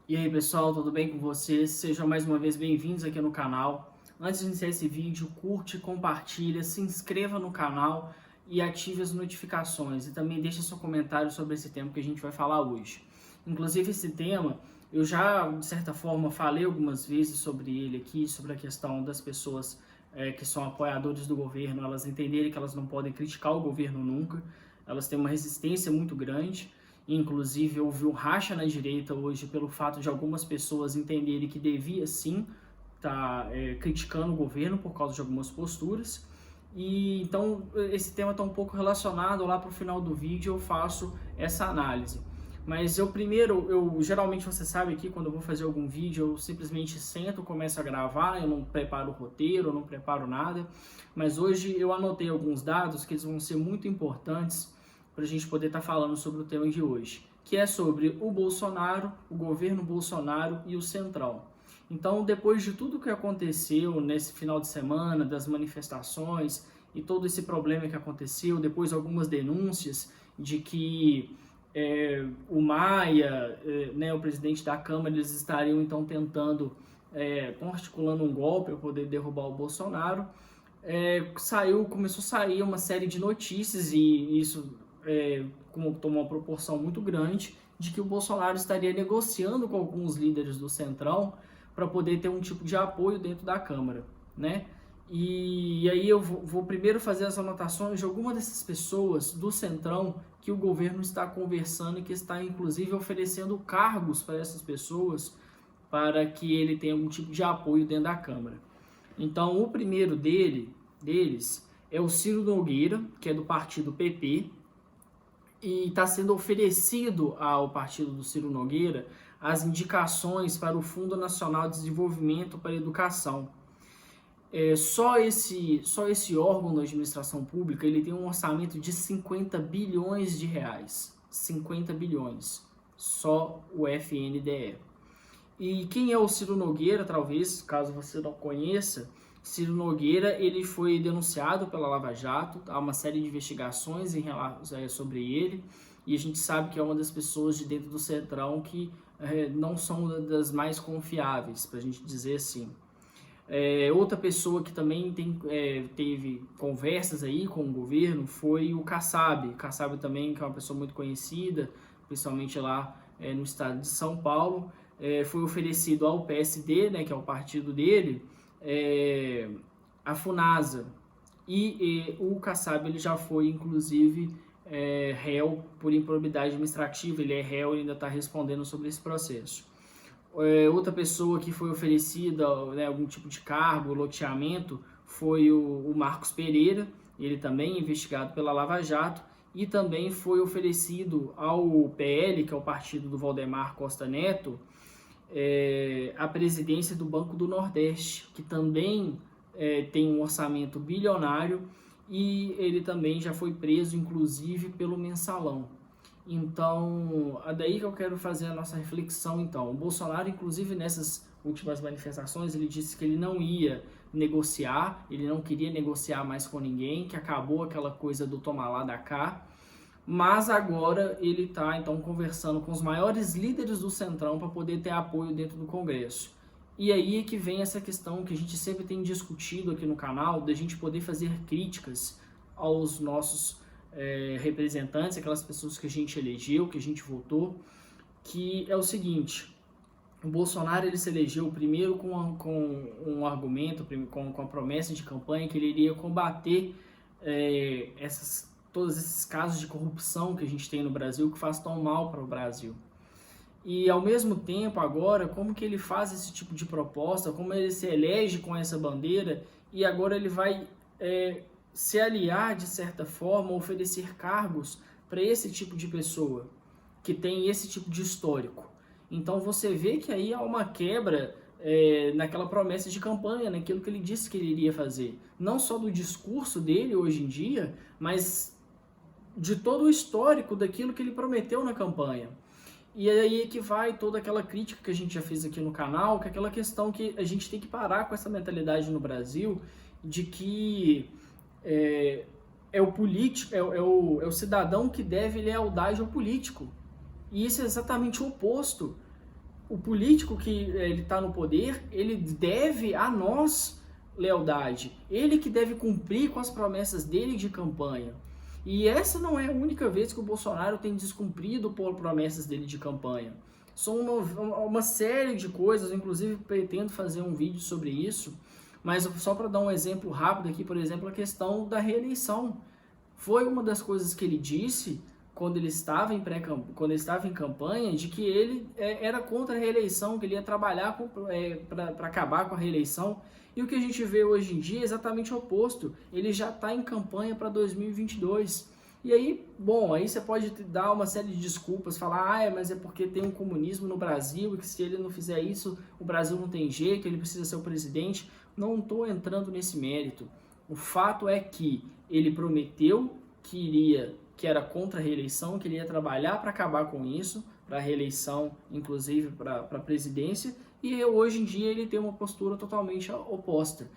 E aí pessoal, tudo bem com vocês? Sejam mais uma vez bem-vindos aqui no canal. Antes de iniciar esse vídeo, curte, compartilha, se inscreva no canal e ative as notificações. E também deixe seu comentário sobre esse tema que a gente vai falar hoje. Inclusive esse tema, eu já de certa forma falei algumas vezes sobre ele aqui, sobre a questão das pessoas que são apoiadores do governo, elas entenderem que elas não podem criticar o governo nunca, elas têm uma resistência muito grande. Inclusive, houve um racha na direita hoje pelo fato de algumas pessoas entenderem que devia sim estar criticando o governo por causa de algumas posturas. E então esse tema está um pouco relacionado. Lá para o final do vídeo eu faço essa análise. Mas eu geralmente, você sabe aqui, quando eu vou fazer algum vídeo, eu simplesmente sento, começo a gravar, eu não preparo o roteiro, eu não preparo nada. Mas hoje eu anotei alguns dados que eles vão ser muito importantes para a gente poder estar falando sobre o tema de hoje, que é sobre o Bolsonaro, o governo Bolsonaro e o Centrão. Então, depois de tudo que aconteceu nesse final de semana, das manifestações e todo esse problema que aconteceu, depois algumas denúncias de que o Maia, o presidente da Câmara, eles estariam então tentando, articulando um golpe para poder derrubar o Bolsonaro, começou a sair uma série de notícias e isso tomou uma proporção muito grande de que o Bolsonaro estaria negociando com alguns líderes do Centrão para poder ter um tipo de apoio dentro da Câmara, né? E aí eu vou primeiro fazer as anotações de algumas dessas pessoas do Centrão que o governo está conversando e que está inclusive oferecendo cargos para essas pessoas para que ele tenha algum tipo de apoio dentro da Câmara. Então o primeiro deles é o Ciro Nogueira, que é do partido PP, e está sendo oferecido ao partido do Ciro Nogueira as indicações para o Fundo Nacional de Desenvolvimento para a Educação. Só esse órgão da administração pública ele tem um orçamento de 50 bilhões de reais. 50 bilhões. Só o FNDE. E quem é o Ciro Nogueira, talvez, caso você não conheça, Ciro Nogueira ele foi denunciado pela Lava Jato, há uma série de investigações sobre ele, e a gente sabe que é uma das pessoas de dentro do Centrão que não são das mais confiáveis, para a gente dizer assim. Outra pessoa que também teve conversas aí com o governo foi o Kassab. O Kassab também, que é uma pessoa muito conhecida, principalmente lá no estado de São Paulo, foi oferecido ao PSD, né, que é o partido dele, a Funasa. E o Kassab ele já foi, inclusive, réu por improbidade administrativa. Ele é réu e ainda está respondendo sobre esse processo. Outra pessoa que foi oferecida, né, algum tipo de cargo, loteamento, foi o Marcos Pereira. Ele também é investigado pela Lava Jato. E também foi oferecido ao PL, que é o partido do Valdemar Costa Neto, a presidência do Banco do Nordeste, que também tem um orçamento bilionário, e ele também já foi preso, inclusive, pelo mensalão. Então, é daí que eu quero fazer a nossa reflexão. Então, o Bolsonaro, inclusive nessas últimas manifestações, ele disse que ele não ia negociar, ele não queria negociar mais com ninguém, que acabou aquela coisa do tomar lá da cá. Mas agora ele está então conversando com os maiores líderes do Centrão para poder ter apoio dentro do Congresso. E aí é que vem essa questão que a gente sempre tem discutido aqui no canal, da gente poder fazer críticas aos nossos representantes, aquelas pessoas que a gente elegeu, que a gente votou, que é o seguinte: o Bolsonaro ele se elegeu primeiro com um argumento, com a promessa de campanha que ele iria combater todos esses casos de corrupção que a gente tem no Brasil, que faz tão mal para o Brasil. E ao mesmo tempo agora, como que ele faz esse tipo de proposta, como ele se elege com essa bandeira, e agora ele vai se aliar de certa forma, oferecer cargos para esse tipo de pessoa, que tem esse tipo de histórico. Então você vê que aí há uma quebra naquela promessa de campanha, naquilo que ele disse que ele iria fazer. Não só do discurso dele hoje em dia, mas de todo o histórico daquilo que ele prometeu na campanha. E aí é que vai toda aquela crítica que a gente já fez aqui no canal, que é aquela questão que a gente tem que parar com essa mentalidade no Brasil de que o político, o cidadão que deve lealdade ao político. E isso é exatamente o oposto. o político que ele está no poder, ele deve a nós lealdade. Ele que deve cumprir com as promessas dele de campanha. E essa não é a única vez que o Bolsonaro tem descumprido por promessas dele de campanha. São uma série de coisas, inclusive pretendo fazer um vídeo sobre isso, mas só para dar um exemplo rápido aqui, por exemplo, a questão da reeleição. Foi uma das coisas que ele disse quando ele estava em campanha, de que ele era contra a reeleição, que ele ia trabalhar para acabar com a reeleição. E o que a gente vê hoje em dia é exatamente o oposto. Ele já está em campanha para 2022. E aí, bom, aí você pode dar uma série de desculpas, falar, mas é porque tem um comunismo no Brasil e que se ele não fizer isso, o Brasil não tem jeito, ele precisa ser o presidente. Não estou entrando nesse mérito. O fato é que ele prometeu que era contra a reeleição, que ele ia trabalhar para acabar com isso, para a reeleição, inclusive para a presidência, e hoje em dia ele tem uma postura totalmente oposta.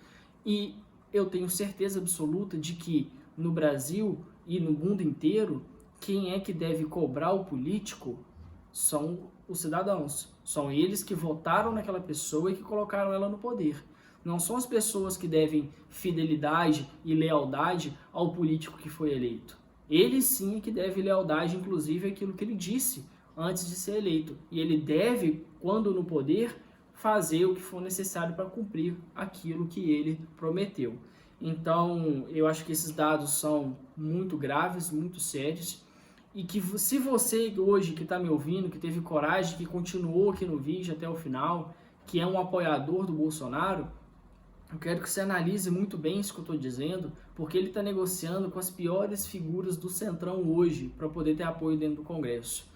E eu tenho certeza absoluta de que no Brasil e no mundo inteiro, quem é que deve cobrar o político são os cidadãos. São eles que votaram naquela pessoa e que colocaram ela no poder. Não são as pessoas que devem fidelidade e lealdade ao político que foi eleito. Ele sim é que deve lealdade, inclusive, àquilo que ele disse antes de ser eleito. E ele deve, quando no poder, fazer o que for necessário para cumprir aquilo que ele prometeu. Então, eu acho que esses dados são muito graves, muito sérios, e que se você hoje que está me ouvindo, que teve coragem, que continuou aqui no vídeo até o final, que é um apoiador do Bolsonaro, eu quero que você analise muito bem isso que eu estou dizendo, porque ele está negociando com as piores figuras do Centrão hoje para poder ter apoio dentro do Congresso.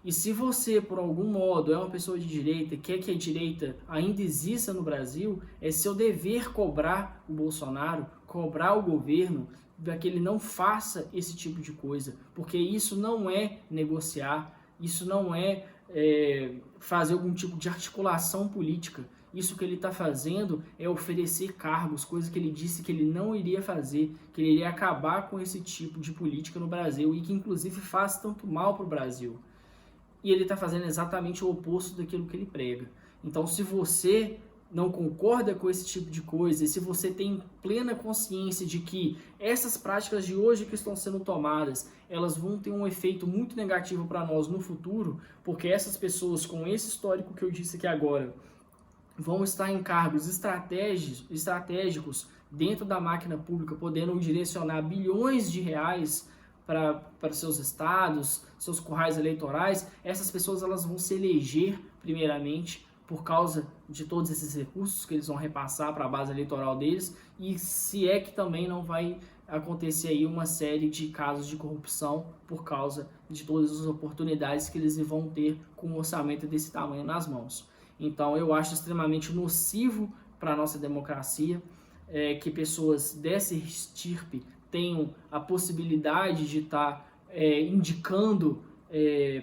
E se você, por algum modo, é uma pessoa de direita e quer que a direita ainda exista no Brasil, é seu dever cobrar o Bolsonaro, cobrar o governo, para que ele não faça esse tipo de coisa, porque isso não é negociar, isso não é fazer algum tipo de articulação política. Isso que ele está fazendo é oferecer cargos, coisa que ele disse que ele não iria fazer, que ele iria acabar com esse tipo de política no Brasil e que inclusive faz tanto mal para o Brasil. E ele está fazendo exatamente o oposto daquilo que ele prega. Então, se você não concorda com esse tipo de coisa, e se você tem plena consciência de que essas práticas de hoje que estão sendo tomadas, elas vão ter um efeito muito negativo para nós no futuro, porque essas pessoas com esse histórico que eu disse aqui agora, vão estar em cargos estratégicos dentro da máquina pública, podendo direcionar bilhões de reais para seus estados, seus currais eleitorais. Essas pessoas elas vão se eleger primeiramente por causa de todos esses recursos que eles vão repassar para a base eleitoral deles, e se é que também não vai acontecer aí uma série de casos de corrupção por causa de todas as oportunidades que eles vão ter com um orçamento desse tamanho nas mãos. Então eu acho extremamente nocivo para a nossa democracia que pessoas dessa estirpe tenham a possibilidade de estar indicando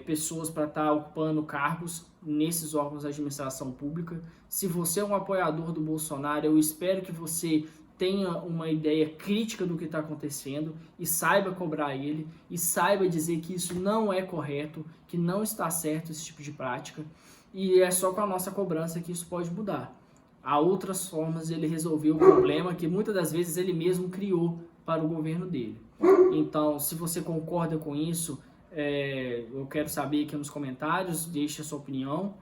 pessoas para estar ocupando cargos nesses órgãos de administração pública. Se você é um apoiador do Bolsonaro, eu espero que você tenha uma ideia crítica do que está acontecendo e saiba cobrar ele, e saiba dizer que isso não é correto, que não está certo esse tipo de prática. E é só com a nossa cobrança que isso pode mudar. Há outras formas de ele resolver o problema que muitas das vezes ele mesmo criou para o governo dele. Então, se você concorda com isso, eu quero saber aqui nos comentários, deixe a sua opinião,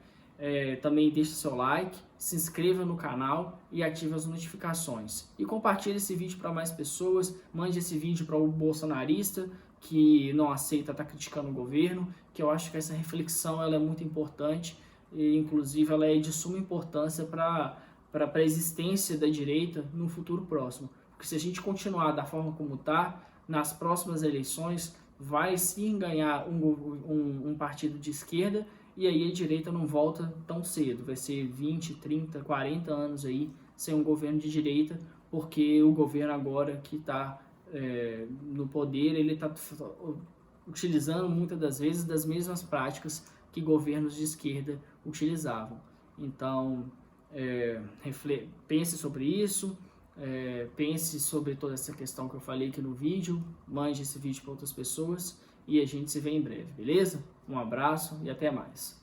também deixe seu like, se inscreva no canal e ative as notificações. E compartilhe esse vídeo para mais pessoas, mande esse vídeo para o bolsonarista que não aceita estar criticando o governo, que eu acho que essa reflexão ela é muito importante, e inclusive ela é de suma importância para a existência da direita no futuro próximo. Porque se a gente continuar da forma como está, nas próximas eleições vai sim ganhar um partido de esquerda, e aí a direita não volta tão cedo. Vai ser 20, 30, 40 anos aí sem um governo de direita, porque o governo agora que está no poder, ele está utilizando muitas das vezes das mesmas práticas que governos de esquerda utilizavam. Então, pense sobre isso, pense sobre toda essa questão que eu falei aqui no vídeo, mande esse vídeo para outras pessoas e a gente se vê em breve, beleza? Um abraço e até mais.